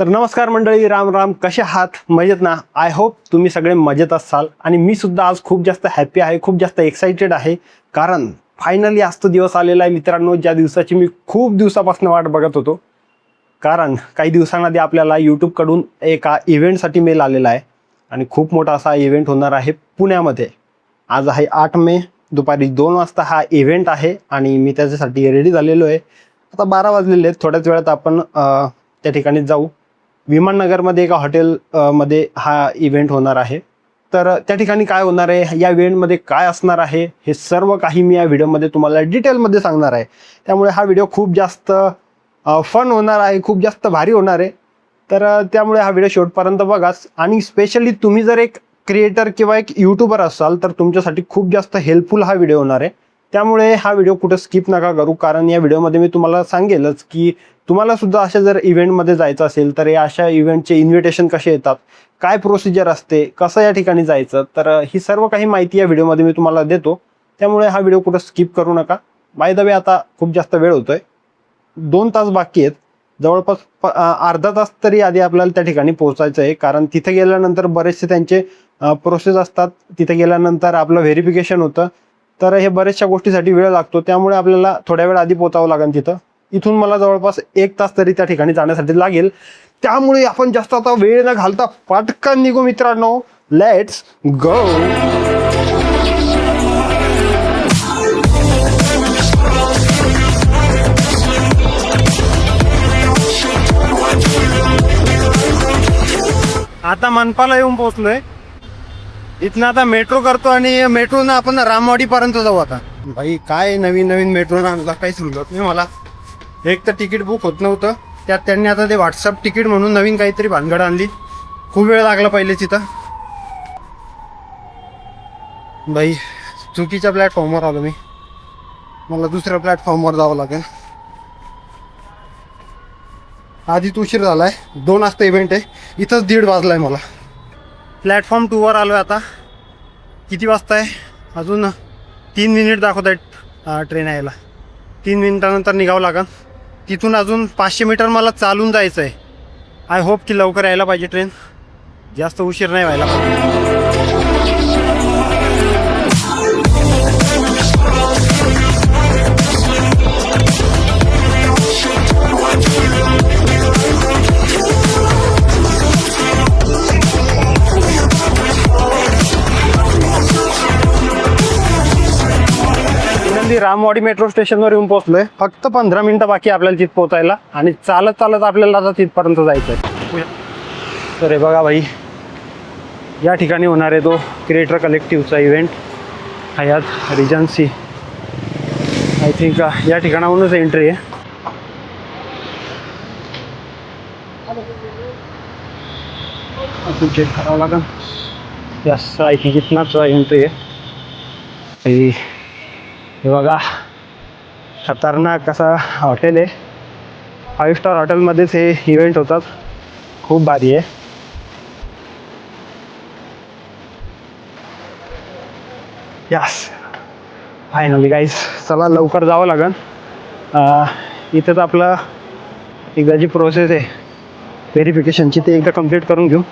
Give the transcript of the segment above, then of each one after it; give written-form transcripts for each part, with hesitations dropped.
तर नमस्कार मंडळी, राम राम. कसे आहात? मजेत ना? आय होप तुम्ही सगळे मजेत असाल. आणि मी सुद्धा आज खूप जास्त हॅपी आहे, खूप जास्त एक्साइटेड आहे. कारण फायनली आज तो दिवस आलेला आहे मित्रांनो, ज्या दिवसाची मी खूप दिवसापासून वाट बघत होतो. कारण काही दिवसांआधी आपल्याला यूट्यूबकडून एका इव्हेंटसाठी मेल आलेला आहे आणि खूप मोठा असा इव्हेंट होणार आहे पुण्यामध्ये. आज आहे 8 मे, दुपारी 2 वाजता हा इव्हेंट आहे आणि मी त्याच्यासाठी रेडी झालेलो आहे. आता 12 वाजलेले आहेत. थोड्याच वेळात आपण त्या ठिकाणी जाऊ. विमाननगरमध्ये एका हॉटेल मध्ये हा इव्हेंट होणार आहे. तर त्या ठिकाणी काय होणार आहे, या इव्हेंटमध्ये काय असणार आहे, हे सर्व काही मी या व्हिडिओमध्ये तुम्हाला डिटेलमध्ये सांगणार आहे. त्यामुळे हा व्हिडिओ खूप जास्त फन होणार आहे, खूप जास्त भारी होणार आहे. तर त्यामुळे हा व्हिडिओ शेवटपर्यंत बघाच. आणि स्पेशली तुम्ही जर एक क्रिएटर किंवा एक यूट्यूबर असाल तर तुमच्यासाठी खूप जास्त हेल्पफुल हा व्हिडिओ होणार आहे. त्यामुळे हा व्हिडिओ कुठं स्किप नका करू. कारण या व्हिडिओमध्ये मी तुम्हाला सांगेलच की तुम्हाला सुद्धा अशा जर इव्हेंटमध्ये जायचं असेल तर या अशा इव्हेंटचे इन्व्हिटेशन कसे येतात, काय प्रोसिजर असते, कसं या ठिकाणी जायचं, तर ही सर्व काही माहिती या व्हिडिओमध्ये मी तुम्हाला देतो. त्यामुळे हा व्हिडिओ कुठं स्किप करू नका. बाय द वे, आता खूप जास्त वेळ होतोय, 2 तास बाकी आहेत. जवळपास अर्धा तास तरी आधी आपल्याला त्या ठिकाणी पोहोचायचं आहे. कारण तिथे गेल्यानंतर बरेचसे त्यांचे प्रोसेस असतात. तिथे गेल्यानंतर आपलं व्हेरिफिकेशन होतं. तर हे बऱ्याचशा गोष्टीसाठी वेळ लागतो. त्यामुळे आपल्याला थोड्या वेळ आधी पोहोचावं लागेल तिथं. इथून मला जवळपास 1 तास तरी त्या ठिकाणी जाण्यासाठी लागेल. त्यामुळे आपण जास्त आता वेळ न घालता पटकन निघू मित्रांनो. Let's go. आता मनपाला येऊन पोहोचलोय. इथनं आता मेट्रो करतो आणि मेट्रोनं आपण रामवाडीपर्यंत जाऊ. आता भाई काय नवीन नवीन मेट्रोनं आणला काही समजत नाही मला. एक तर तिकीट बुक होत नव्हतं, त्यात त्यांनी आता ते व्हॉट्सअप तिकीट म्हणून नवीन काहीतरी भानगड आणली. खूप वेळ लागला पहिले तिथं. भाई चुकीच्या प्लॅटफॉर्मवर आलो मी. मला दुसऱ्या प्लॅटफॉर्मवर जावं लागेल. आधीच उशीर झालाय. 2 वाजता इव्हेंट आहे, इथंच 1:30 वाजलाय मला. प्लॅटफॉर्म 2वर आलो आहे आता. किती वाजता आहे? अजून 3 मिनिट दाखवत आहेत ट्रेन यायला. 3 मिनिटानंतर निघावं लागेल. तिथून अजून 500 मीटर मला चालून जायचं आहे. आय होप की लवकर यायला पाहिजे ट्रेन, जास्त उशीर नाही व्हायला पाहिजे. रामवाडी मेट्रो स्टेशनवर येऊन पोहोचलोय. फक्त 15 मिनिटं बाकी आपल्याला तिथं पोहोचायला आणि चालत चालत आपल्याला आता तिथपर्यंत जायचं आहे. तर हे बघा भाई, या ठिकाणी होणार आहे तो क्रिएटर कलेक्टिव्हचा event, Hyatt regency. I think या ठिकाणाहूनच एंट्री आहे. चेक करावं लागेल. यस, आय थिंक इथनाच एंट्री आहे. हे बघा, खतरनाक असा हॉटेल आहे. 5 स्टार हॉटेलमध्येच हे इव्हेंट होतात. खूप भारी आहे. यस, फायनली गाईस, चला लवकर जावं लागेल. इथंच आपलं एकदाची प्रोसेस आहे व्हेरिफिकेशनची, ते एकदा कंप्लीट करून घेऊ.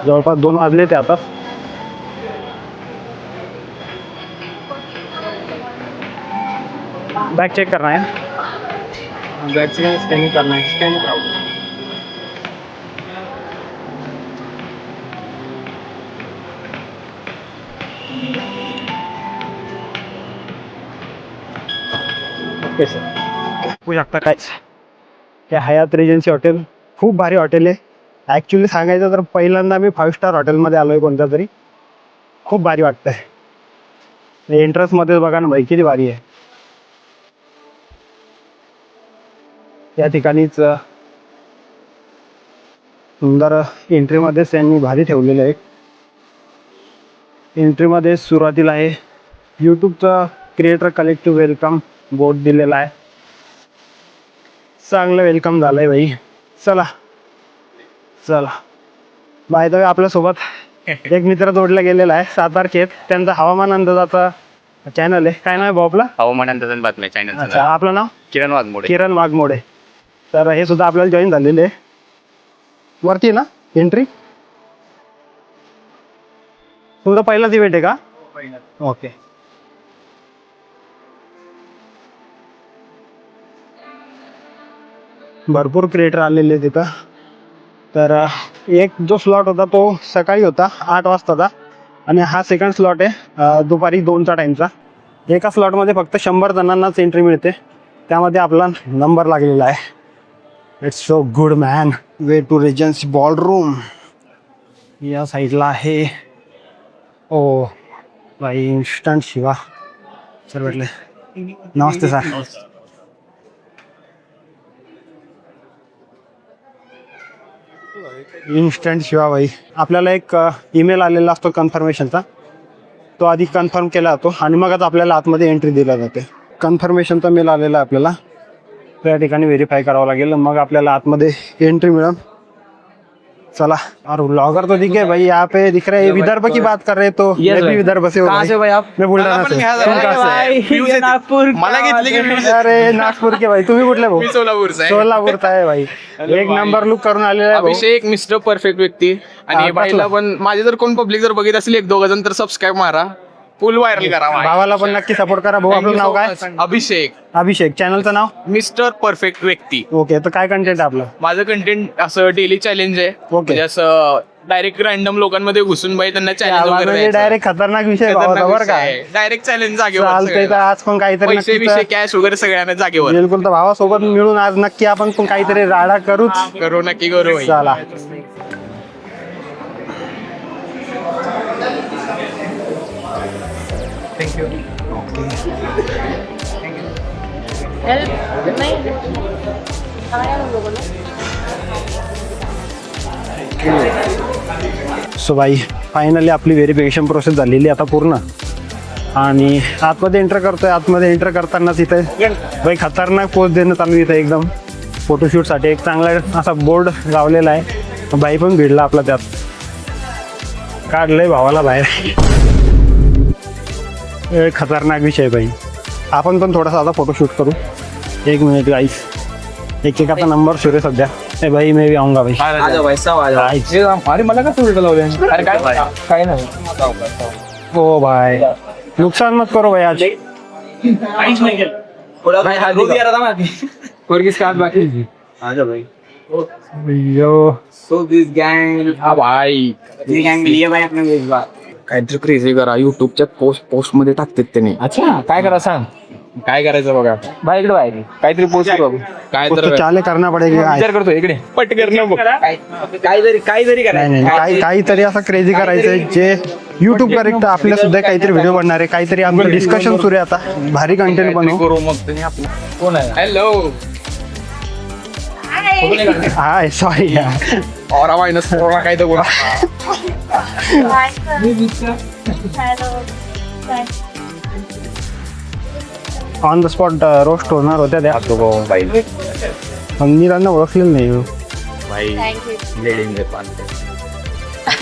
जवळपास 2 वाजले ते आता. बैग चेक करना है, बैग से स्कैनिंग करना है. स्कैन कराओ. Okay sir. होऊ शकता काय. हे हयात रेजन्सी हॉटेल खूप भारी हॉटेल आहे. ॲक्च्युली सांगायचं तर पहिल्यांदा मी 5 स्टार हॉटेलमध्ये आलो आहे कोणत्या तरी. खूप भारी वाटतंय. एंट्रन्समध्ये बघा ना भाई, किती भारी आहे. या ठिकाणीच सुंदर एंट्रीमध्येच त्यांनी भारी ठेवलेलं आहे. एंट्रीमध्ये सुरुवातीला आहे यूट्यूबचा क्रिएटर कलेक्टिव्ह वेलकम बोर्ड दिलेला आहे. चांगलं वेलकम झालं आहे भाई. चला चला. बाय द वे, आपल्यासोबत एक मित्र जोडला गेलेला आहे, सातारचे आहेत. त्यांचा हवामान अंदाजाचा चॅनल आहे. काय नाव आहे भाऊ आपला? हवामान अंदाज बातम्या चॅनल. अच्छा, आपलं नाव? किरण वाघमोडे. किरण वाघमोडे. तर हे सुद्धा आपल्याला जॉईन झालेले आहे. वरती आहे ना एंट्री? तुमचा पहिलाच इव्हेंट आहे का? ओके. भरपूर क्रिएटर आलेले तिथं. तर एक जो स्लॉट होता तो सकाळी होता 8 वाजताचा आणि हा सेकंड स्लॉट आहे दुपारी 2चा टाईमचा. एका स्लॉटमध्ये फक्त 100 जणांनाच एंट्री मिळते. त्यामध्ये आपला नंबर लागलेला आहे. It's so good man. Way to regency ballroom या साईडला आहे. ओ भाई इन्स्टंट शिवा सर भेटले. नमस्ते सर. इन्स्टंट शिवा भाई. आपल्याला एक ईमेल आलेला असतो कन्फर्मेशनचा. तो आधी कन्फर्म केला जातो आणि मगच आपल्याला आतमध्ये एंट्री दिला जाते. कन्फर्मेशनचा मेल आलेला आहे आपल्याला. त्या ठिकाणी व्हेरीफाय करावं लागेल मग आपल्याला आतमध्ये एंट्री मिळेल. चला. और व्लॉगर तो दिखे भाई यहाँ पे दिख रहे हैं. विदर्भ की बात कर रहे तो मैं भी विदर्भ से हूँ. कहाँ से भाई आप? मैं बुलढाणा से. तुम कहाँ से? नागपूर. मला घेतले. अरे नागपूर के भाई. तुम्ही कुठले भाऊ? सोलापूरचा. सोलापूरचा आहे भाई. एक नंबर लुक करून आलेला आहे. अभिषेक मिस्टर परफेक्ट व्यक्ती. आणि बाईला पण माझे जर कोण पब्लिक जर बघित असेल 1-2 जण तर सबस्क्राईब मारा. फुल व्हायरल करा. भावाला पण नक्की सपोर्ट करा. भाऊ आपलं नाव काय? अभिषेक. अभिषेक. चॅनलचं नाव मिस्टर परफेक्ट व्यक्ती. ओके. तर काय कंटेंट आहे आपलं? माझं कंटेंट असं डेली चॅलेंज आहे. ओके. असं डायरेक्ट रॅन्डम लोकांमध्ये घुसून बाई त्यांना चॅलेंज म्हणजे डायरेक्ट खतरनाक विषय बरं का? डायरेक्ट चॅलेंज चालतंय. तर आज पण काहीतरी पैसे विषय कॅश वगैरे सगळ्यांना जागेवर. बिलकुल. तर भावासोबत मिळून आज नक्की आपण पण काहीतरी राडा करूच. करू नक्की करू. चला. थँक्यू. सो बाई फायनली आपली व्हेरिफिकेशन प्रोसेस झालेली आता पूर्ण. आणि आतमध्ये एंटर करतोय. आतमध्ये एंटर करतानाच इथे बाई खतरनाक पोस्ट देणं चालू इथे एकदम फोटोशूटसाठी. एक चांगला असा बोर्ड लावलेला आहे. बाई पण भिडला आपला त्यात. काढलंय भावाला बाहेर. खतरनाक विषय भाई. आपण पण थोडासा आता फोटोशूट करू. 1 मिनिट गाईस. एक आता नंबर सुरू आहे सध्या. ए भाई मैं भी आऊंगा भाई. अरे मला का उलट लावले? अरे काय नाही. ओ भाई नुकसान मत करो भाई आज. काहीतरी क्रेझी करा. युट्यूबच्या पोस्ट मध्ये टाकतात त्याने. अच्छा काय करा सांग. काय करायचं बघा. बाय इकडे बाय काहीतरी पोस्ट करू. काय कुछ तर तो चाले करना पडेगा. विचार करतो इकडे पटकन बघ. काहीतरी नाही काहीतरी असं क्रेझी करायचंय जे युट्यूब करेक्ट आपल्या सुद्धा काहीतरी व्हिडिओ बनणार आहे. काहीतरी आमचं डिस्कशन सुरू आहे आता. भारी कंटेंट बनवू. करू मग त्याने आपलं. कोण आहे? हॅलो. हाय सॉरी यार. औरा मायनस कोरोना काय तर बोला. ऑन द स्पॉट रोस्ट होणार होत्या त्या. पण मी त्यांना ओळखलेलं नाही.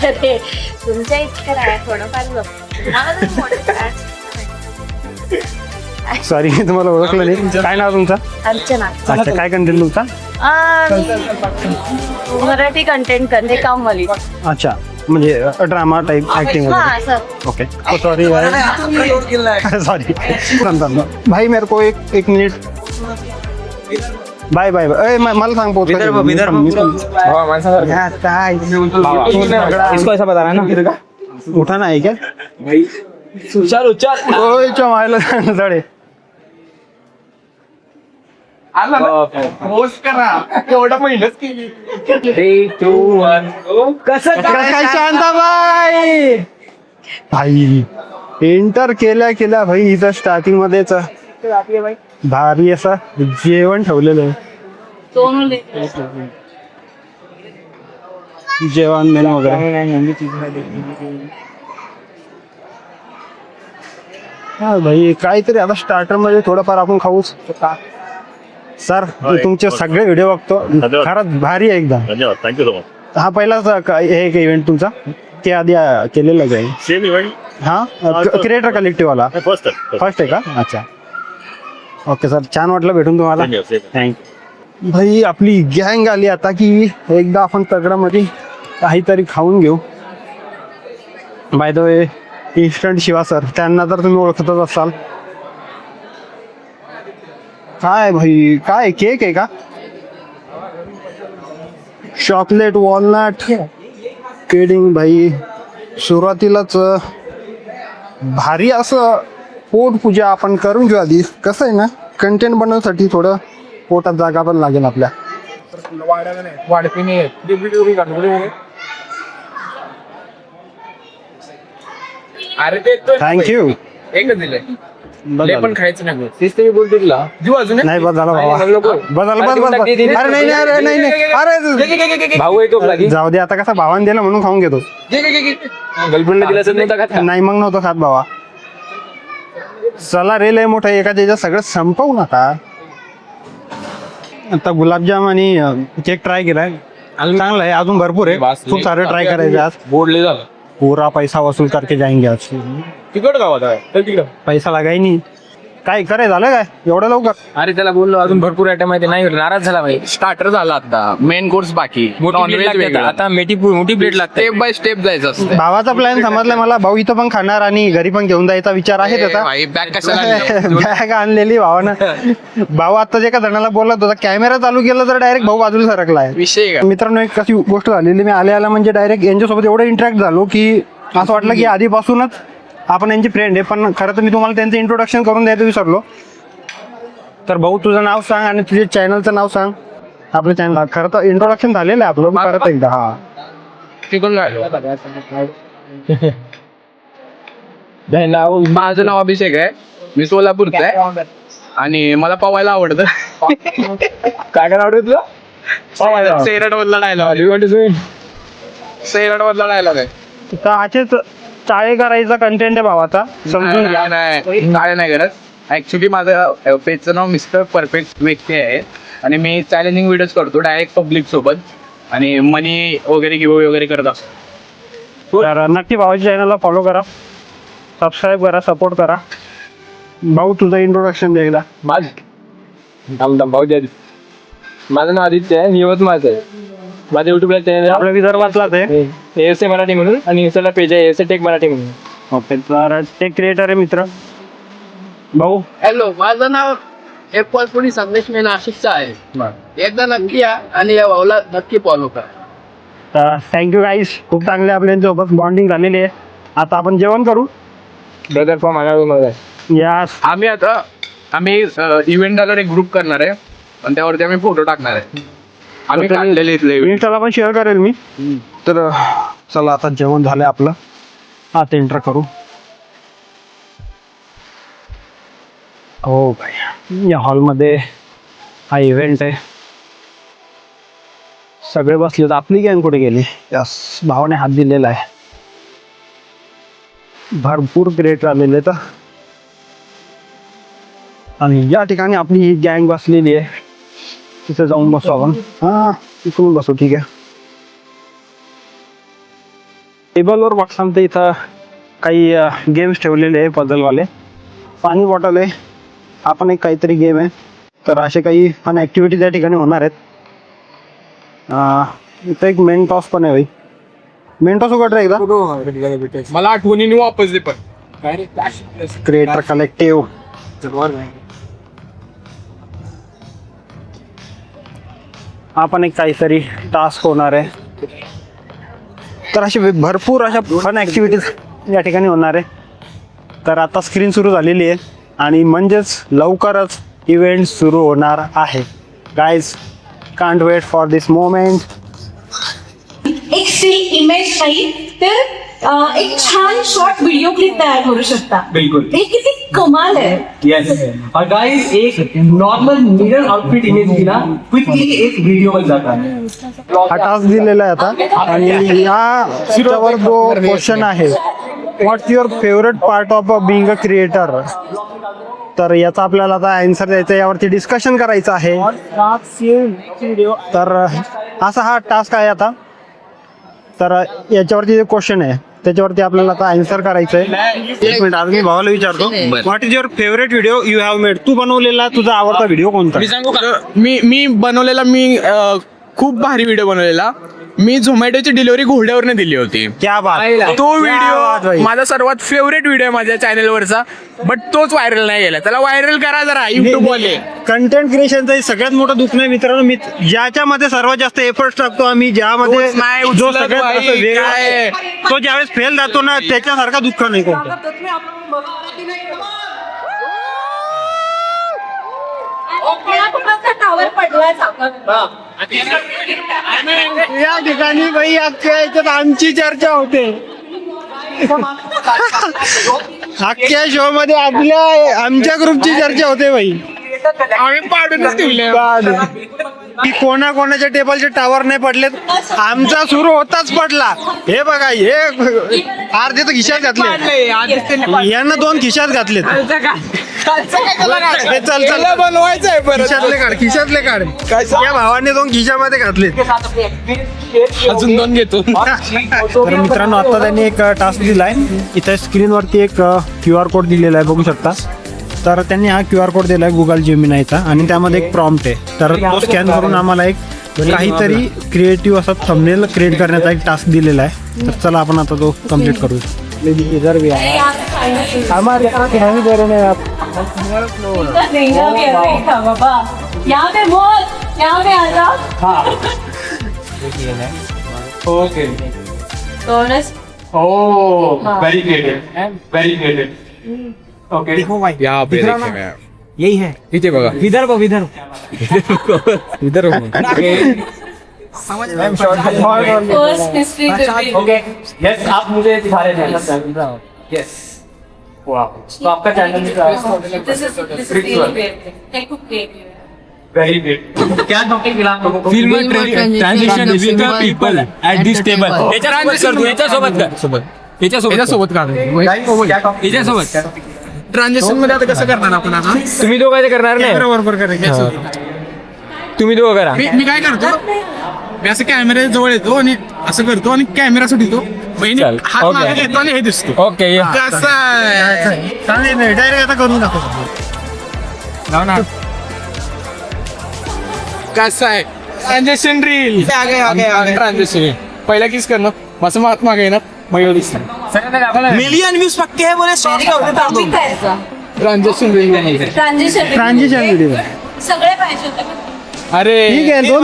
अरे तुमच्या इतकं नाही थोडंफार. सॉरी मी तुम्हाला ओळखलं नाही. काय नाव तुमचं? अर्चना. अच्छा काय कंटेंट तुमचा? मराठी कंटेंट करते कामवाली. अच्छा म्हणजे ड्रामा टाइप ऍक्टिंग हाँ सर. ओके. सॉरी सॉरी भाई मेरे को एक मिनिट. Bye bye bye. मला सांग पोहोच. इसको ऐसा बता रहा है ना. उठा ना आहे क्या? चल चल. ओय चमायला जडे. पोस्ट करा. एवढा मेहनत केली. 3, 2, 1 कसं काय शांताबाई भाई एंटर केल्या भाई इथं स्टार्टिंग मध्येच भारी असं जेवण ठेवलेलं आहे. जेवण मेनू वगैरे. हा भाई काहीतरी आता स्टार्टर मध्ये थोडंफार आपण खाऊच. सर तुमचे सगळे व्हिडिओ बघतो. खरंच भारी आहे एकदम. धन्यवाद. Thank you so much. हा पहिलाच हे एक इव्हेंट तुमचा ते आधी केलेलं आहे. Same event. हा क्रिएटर कलेक्टिव्ह वाला फर्स्ट फर्स्ट आहे का? अच्छा ओके सर. छान वाटलं भेटून तुम्हाला. धन्यवाद. थँक्यू. भाई आपली गँग आली आता की एकदा आपण तगडामध्ये काहीतरी खाऊन घेऊ. By the way instant Shiva sir, त्यांना तर तुम्ही ओळखतच असाल. काय भाई, काय केक आहे का? Chocolate walnut केडिंग. भाई सुरुवातीलाच भारी असं पोटपूजा आपण करून घेऊ आधी. कसं आहे ना, कंटेंट बनवण्यासाठी थोडं पोटात जागा पण लागेल आपल्या. वाढपीने अरे ते थँक्यू. एकच दिलंय. लय पण खायचं नाही. तेच ते मी बोलतो तुला. जीव अजून नाही बस झालं बाबा, बस झालं, बस बस बस. अरे नाही नाही, अरे नाही नाही, अरे भाऊ आहे तो लागी. जाऊ दे आता. कसा भावाने दिला म्हणून खाऊन घेतो. गर्लफ्रेंडला दिला असेल नव्हता का? नाही मग नव्हतं खात भावा. चला रे, लय मोठं एका त्याच्यात सगळं संपवू नका. आता गुलाबजाम आणि केक ट्राय केलाय, चांगला आहे. अजून भरपूर आहे, खूप सारे ट्राय करायचे आज. बोर्डले झालं. पूरा पैसा वसूल करके जाएंगे आज. तिकड गावात आहे तिकडं. पैसा लगाय नाही. काय करे झालं काय एवढं लवकर? अरे त्याला बोललो अजून भरपूर आयटम आहे, ते नाही नाराज झाला भाई. स्टार्टर झाला आता, मेन कोर्स बाकी. नॉनव्हेज वेगळं. आता मोठी प्लेट लागते. स्टेप बाय स्टेप जायचं असतं. भावाचा प्लॅन समजलाय मला. भाऊ इथं पण खाणार आणि घरी पण घेऊन जायचा विचार आहे त्याचा. बॅग कशाला बॅग आणलेली भावानं. भाऊ आता एका जणाला बोलत होता, कॅमेरा चालू केला तर डायरेक्ट भाऊ बाजूला सरकलाय. विषय का? मित्रांनो, एक कशी गोष्ट झालेली, मी आल्या म्हणजे डायरेक्ट यांच्यासोबत एवढं इंटरॅक्ट झालो की असं वाटलं की आधीपासूनच आपण यांची फ्रेंड आहे. पण खरं तर मी तुम्हाला त्यांचं इंट्रोडक्शन करून द्यायचं विसरलो. तर भाऊ तुझं नाव सांग आणि तुझ्या चॅनलचं नाव सांग. आपलं चॅनल खरं तर इंट्रोडक्शन झालेलं आहे आपलं, परत एकदा. हा माझं नाव अभिषेक आहे, मी सोलापूरचा आहे आणि मला पवायला आवडतं. काय आवडत तुला? सेरड मधला डायलॉग, सेरड मधला डायलॉग आहे. तर असेच चाळे करायचा कंटेंट आहे भावाचा, समजून घ्या. नाही काय नाही करत. ऍक्च्युली माझं पेजचं नाव मिस्टर परफेक्ट व्यक्ती आहे आणि मी चॅलेंजिंग व्हिडिओज करतो डायरेक्ट पब्लिक सोबत आणि मनी वगैरे गिव्ह वगैरे करत असतो. तर नक्की भावाच्या चॅनलला फॉलो करा, सबस्क्राईब करा, सपोर्ट करा. भाऊ तुझं इंट्रोडक्शन दे एकदा. माझं नाव आदित्य आहे, मी यवतमाळचं आहे. माझं युट्यूबला चॅनल आपल्या विदर्भातलाच आहे. एस ए मराठी म्हणून आणि इंस्टाला पेज आहे एस ए टेक मराठी म्हणून. ओके, तर टेक क्रिएटर आहे मित्र भाऊ. हॅलो, माझं नाव एप्पल संदेश मी नाशिकचा आहे. एकदा नक्की या आणि या भाऊला नक्की फॉलो करा. तर थँक्यू गाईस, खूप चांगले आपल्यासोबत बॉन्डिंग झालेली आहे. आता आपण जेवण करू. ब्रदर फॉर्म माझ्या यास आम्ही इव्हेंट झाल्यावर एक ग्रुप करणार आहे आणि त्यावरती आम्ही फोटो टाकणार आहे. आम्ही काढलेले इथले इन्स्टाला पण शेअर करेल मी. तर चला आता जेवण झालंय आपलं, आता एंटर करू. हो भाई, या हॉलमध्ये हा इव्हेंट आहे, सगळे बसले होते. आपली गँग कुठे गेली? यस, भावाने हात दिलेला आहे. भरपूर क्रिएटर आलेले तर, आणि या ठिकाणी आपली ही गँग बसलेली आहे. तिथे जाऊन बसू आपण. हा, इकडून बसू. ठीक आहे. टेबलवर बघसान तर इथं काही गेम्स ठेवलेले आहे, पझलवाले. पाणी बॉटल आहे, आपण एक काहीतरी गेम आहे. तर असे काही फन ॲक्टिव्हिटी त्या ठिकाणी होणार आहेत. इथं एक मेंटॉस पण आहे भाई. मेंटॉस उघड रे एकदा. मला आठवणीने वापस दे पण. Creator collective. आपण एक काहीतरी टास्क होणार आहे. तर असे भरपूर अशा फन ॲक्टिव्हिटीज या ठिकाणी होणार आहे. तर आता स्क्रीन सुरू झालेली आहे आणि म्हणजेच लवकरच इव्हेंट सुरू होणार आहे. Guys, can't wait for this moment. एक स्टिल इमेज नाही तर एक छान शॉर्ट व्हिडिओ क्लिप तयार करू शकता. बिलकुल. हे किती कमाल आहे. येस. और गाइस, एक नॉर्मल मिरर आउटफिट इमेज की ना क्विकली एक व्हिडिओ बन जाता है. हा टास्क दिलेला आहे आता, आणि याच्यावर जो क्वेश्चन आहे, what's your favourite part of being a creator, तर याचा आपल्याला आता आन्सर द्यायचा, यावरती डिस्कशन करायचं आहे. तर असा हा टास्क आहे आता. तर याच्यावरती जे क्वेश्चन आहे, त्याच्यावरती आपल्याला आता आन्सर करायचं आहे. एक मिनिट, आज मी भावाला विचारतो, what is your favourite video you have made? तू बनवलेला तुझा आवडता व्हिडिओ कोणता? मी बनवलेला खूप भारी व्हिडिओ बनवलेला. मी झोमॅटोची डिलिव्हरी घोड्यावरनं दिली होती. क्या बात, तो क्या बात भाई. व्हिडिओ माझा सर्वात फेवरेट व्हिडिओ आहे माझ्या चॅनलवरचा, बट तोच व्हायरल नाही गेला. त्याला व्हायरल करा जरा युट्यूब वाले. कंटेंट क्रिएशनचं हे सगळ्यात मोठं दुःख नाही मित्रांनो, मी ज्याच्यामध्ये सर्वात जास्त एफर्ट्स टाकतो आम्ही, ज्यामध्ये तोच नाही जो उचलत सगळ्यात भाई, असं वेगळा काय आहे? तो ज्यावेळेस फेल जातो ना, त्याच्यासारखा दुःख नाही कोणतं. टावर पडलाय या ठिकाणी भाई अख्ख्या याच्यात आमची चर्चा होते. अख्ख्या शो मध्ये आमच्या ग्रुपची चर्चा होते भाई. आम्ही पाडूनच ठेवले. की कोणाच्या टेबलचे टावर नाही पडलेत, आमचा सुरू होताच पडला. हे बघा, हे अर्धे तर खिशात घातले, यांना 2 खिशात घातलेत. हे चल चल बनवायचंय खिशातले काढ. या भावाने 2 खिशामध्ये घातलेत. अजून 2 घेतो. तर मित्रांनो, आता त्यांनी एक टास्क दिलाय. इथे स्क्रीनवरती एक QR कोड दिलेला आहे, बघू शकता. तर त्यांनी हा QR कोड दिलाय गुगल जेमिनायचा, आणि त्यामध्ये एक प्रॉम्प्ट आहे. तर तो स्कॅन करून आम्हाला एक काहीतरी क्रिएटिव्ह असा थंबनेल क्रिएट करण्याचा एक टास्क दिलेला आहे. तर चला आपण आता तो कम्प्लीट करू. इधर भी हमारे बाबा यहाँ पे बोल, यहाँ पे आ जाओ. ओके. दोनच वेरी क्रिएटिव. ओके. या पे देखे यही है. इथे बघा. इधर वो इधर. इधर फर्स्ट हिस्ट्री. ओके. यस, आप मुझे दिखा रहे थे. यस. वाह. तो आपका चैनल दिस इज रियली खूप क्रिएटिव्ह. Very good. क्या टॉपिक मिला आप लोगों को? Film transition with the people at this table. याच्यासोबत ट्रान्झॅक्शन मध्ये आता कसं करणार आपण आता? तुम्ही दोघं ते करणार नाही. बरोबर करायचं. तुम्ही दोघं करा. मी काय करतो, मी असं कॅमेरा जवळ येतो आणि असं करतो आणि कॅमेरा सुटतो. बहिणी चल, हात ओके. मागे घेतो आणि हे दिसतो. ओके. कसं आहे? चालेल नाही, डायरेक्ट आता करून दाखव. कसं आहे ट्रान्झॅक्शन रील. ट्रान्झॅक्शन पहिला किस करणं, माझं हात मागे येणार, मग दिसणार. मिलियन व्ह्यूज पक्के आहे बोले. Transaction reel. ट्रान्झिशन व्हिडिओ सगळे पाहिजे होते. अरे ठीक आहे, 2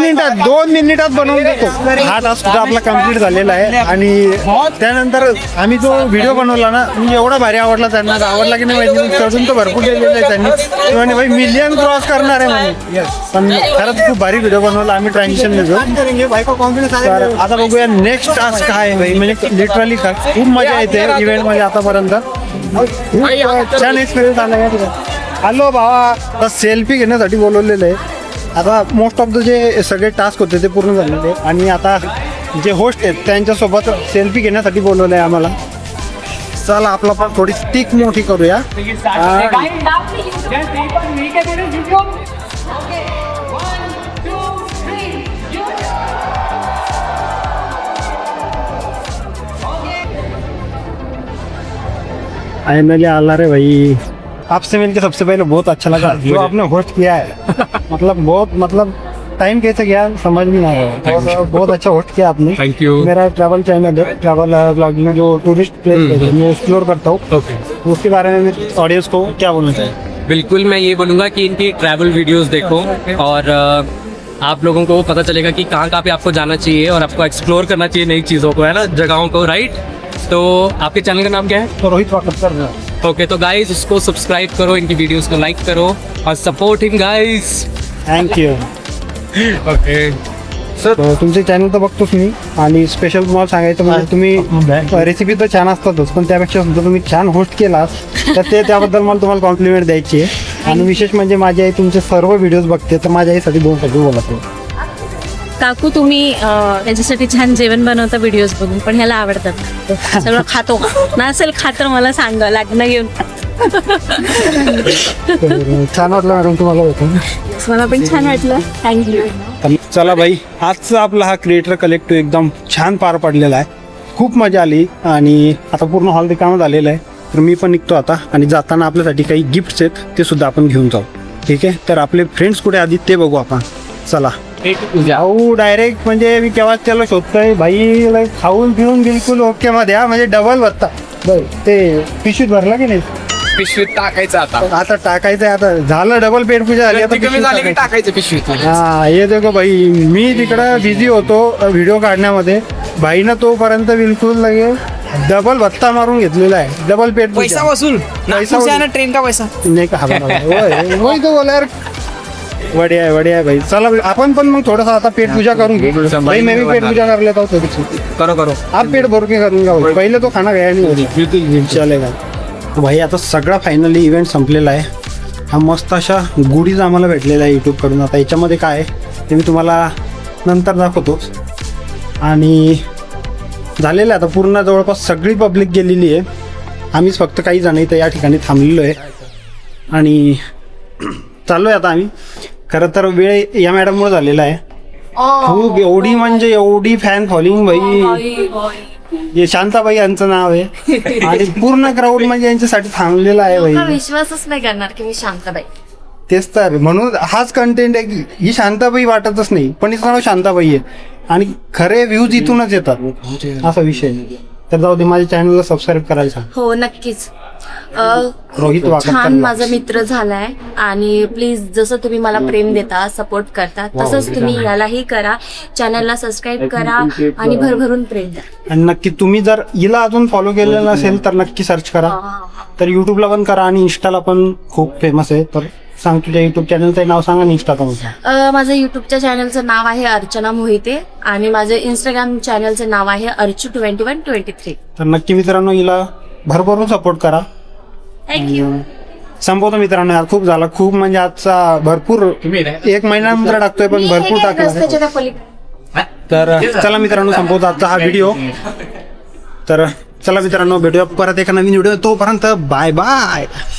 मिनिटात बनवून देतो. हा टास्क सुद्धा आपला कम्प्लीट झालेला आहे. आणि त्यानंतर आम्ही जो व्हिडिओ बनवला ना, म्हणजे एवढा भारी आवडला त्यांना. आवडला की नाही माहिती, चढून तर भरपूर केलेलं आहे त्यांनी. म्हणे भाई मिलियन क्रॉस करणार आहे म्हणे. पण खरंच खूप भारी व्हिडिओ बनवला आम्ही ट्रान्झिशन देतो. तर आता बघूया नेक्स्ट टास्क काय आहे भाई. म्हणजे लिटरली खूप मजा येते इव्हेंटमध्ये आतापर्यंत. छान एक्सपिरियन्स आला या ठिकाणी. हॅलो भावा, सेल्फी घेण्यासाठी बोलवलेलं आहे. आता मोस्ट ऑफ द जे सगळे टास्क होते ते पूर्ण झालेले, आणि आता जे होस्ट आहेत त्यांच्यासोबत सेल्फी घेण्यासाठी बोलवलं आहे आम्हाला. चला आपला पण थोडी स्टिक मोठी करूया. फाइनली आला रे भाई. आपसे मिलकर सबसे पहले बहुत अच्छा लगा. जो आपने होस्ट किया है मतलब टाइम कैसे गया समझ में नहीं आया. बहुत अच्छा होस्ट किया आपने. Thank you. मेरा ट्रैवल चैनल है, ट्रैवल ब्लॉगिंग, जो टूरिस्ट प्लेस है मैं एक्सप्लोर करता हूँ. ओके. उसके बारे में ऑडियंस को क्या बोलना चाहिए? बिल्कुल, मैं ये बोलूँगा कि इनकी ट्रैवल वीडियोस देखो, और आप लोगों को पता चलेगा कि कहाँ पे आपको जाना चाहिए और आपको एक्सप्लोर करना चाहिए नई चीज़ों को, है ना, जगहों को. राइट. तो आपके चैनल का नाम क्या है? तो रोहित वाकरकर. ओके. तो गाइस, इसको सब्सक्राइब करो, इनकी वीडियोस को लाइक करो और support him guys. Thank you. Okay. तुमचे चॅनल तर बघतोच मी, आणि स्पेशल तुम्हाला सांगायचं म्हणजे तुम्ही रेसिपी तर छान असतातच, पण त्यापेक्षा सुद्धा तुम्ही छान होस्ट केलास, तर त्याबद्दल मला तुम्हाला कॉम्प्लिमेंट द्यायची आहे. आणि विशेष म्हणजे माझी आई तुमचे सर्व व्हिडिओज बघते, तर माझ्या आईसाठी 2 शब्द बोलतो. काकू तुम्ही याच्यासाठी छान जेवण बनवता व्हिडिओज बघून, पण ह्याला आवडतात सगळं खातो नसेल खात तर मला सांगा, लग्न घेऊन. छान वाटलं मॅडम तुम्हाला भेटून. मला पण छान वाटलं. थँक्यू. चला भाई, आजचा आपला हा क्रिएटर कलेक्टिव्ह एकदम छान पार पडलेला आहे. खूप मजा आली आणि आता पूर्ण हॉल रिकामा झालेला आहे. तर मी पण निघतो आता आणि जाताना आपल्यासाठी काही गिफ्ट्स आहेत ते सुद्धा आपण घेऊन जाऊ. ठीक आहे, तर आपले फ्रेंड्स कुठे आधी ते बघू आपण. चला जाऊ डायरेक्ट. म्हणजे मी केव्हा त्याला शोधतोय भाई, खाऊन पिऊन बिलकुल ओके मध्ये हा, म्हणजे डबल भत्ता. ते पिशवीत भरला की नाही? पिशवीत टाकायचं आता टाकायचं. आता झालं डबल पेट पूजा झाली, आता पिशवीत टाकायचं. टाकायचं पिशवीत. हा ये देखो भाई, मी तिकडं बिझी होतो व्हिडिओ काढण्यामध्ये, भाईनं तोपर्यंत बिलकुल लगे डबल भत्ता मारून घेतलेला आहे. डबल पेट पैसा वसूल ट्रेन का पैसा नाही का? वही तो बोला यार. वडिया आहे भाई. चला आपण पण मग थोडंसं आता पेट पूजा करून घेऊ भाई. मैं भी पेट पूजा कर लेता हूँ थोड़ी. करो आप पेट भर के करूंगा भाई. पहिले तो खाना गया नहीं. चलेगा. भाई आता सगळा फायनली इव्हेंट संपलेला आहे. हा मस्त अशा गुडीज आम्हाला भेटलेला आहे यूट्यूबकडून. आता याच्यामध्ये काय आहे ते मी तुम्हाला नंतर दाखवतो. आणि झालेलं आहे आता पूर्ण जवळपास सगळी पब्लिक गेलेली आहे. आम्हीच फक्त काही जण इथं या ठिकाणी थांबलेलो आहे आणि चाललो आहे आता आम्ही. खरं तर वेळ या मॅडममुळे झालेला आहे. खूप एवढी म्हणजे एवढी फॅन फॉलोइंग भाई. हे शांताबाई यांचं नाव आहे आणि पूर्ण क्राऊड म्हणजे यांच्यासाठी थांबलेला आहे भाई. विश्वासच नाही करणार की मी शांताबाई. तेच तर, म्हणून हाच कंटेंट आहे की ही शांताबाई वाटतच नाही पण हिचं नाव शांताबाई आहे आणि खरे व्ह्यूज इथूनच येतात असा विषय. तर जाऊ दे, माझ्या चॅनलला सबस्क्राईब करायचं. हो नक्कीच. रोहित वाकड छान माझा मित्र झालाय आणि प्लीज जसं तुम्ही मला प्रेम देता, सपोर्ट करता, तसंच तुम्ही यालाही करा. चॅनलला सबस्क्राईब करा आणि भरभरून प्रेम द्या. आणि नक्की तुम्ही जर हिला अजून फॉलो केलेलं नसेल तर नक्की सर्च करा. तर युट्यूबला पण करा आणि इंस्टाला पण खूप फेमस आहे. तर सांग तुझ्या युट्यूब चॅनलचं नाव सांग आणि इंस्टाचं. माझं युट्यूबच्या चॅनलचं नाव आहे अर्चना मोहिते आणि माझं इंस्टाग्राम चॅनलचं नाव आहे अर्चू2123. तर नक्की मित्रांनो हिला भरभरून सपोर्ट करा. थँक्यू. संपवतो मित्रांनो, यार खूप झाला. खूप म्हणजे आजचा भरपूर 1 महिन्यानंतर टाकतोय पण भरपूर टाकला. तर चला मित्रांनो, संपवतो आजचा हा व्हिडिओ. तर चला मित्रांनो, भेटूया परत एका नवीन व्हिडिओ. तोपर्यंत बाय बाय.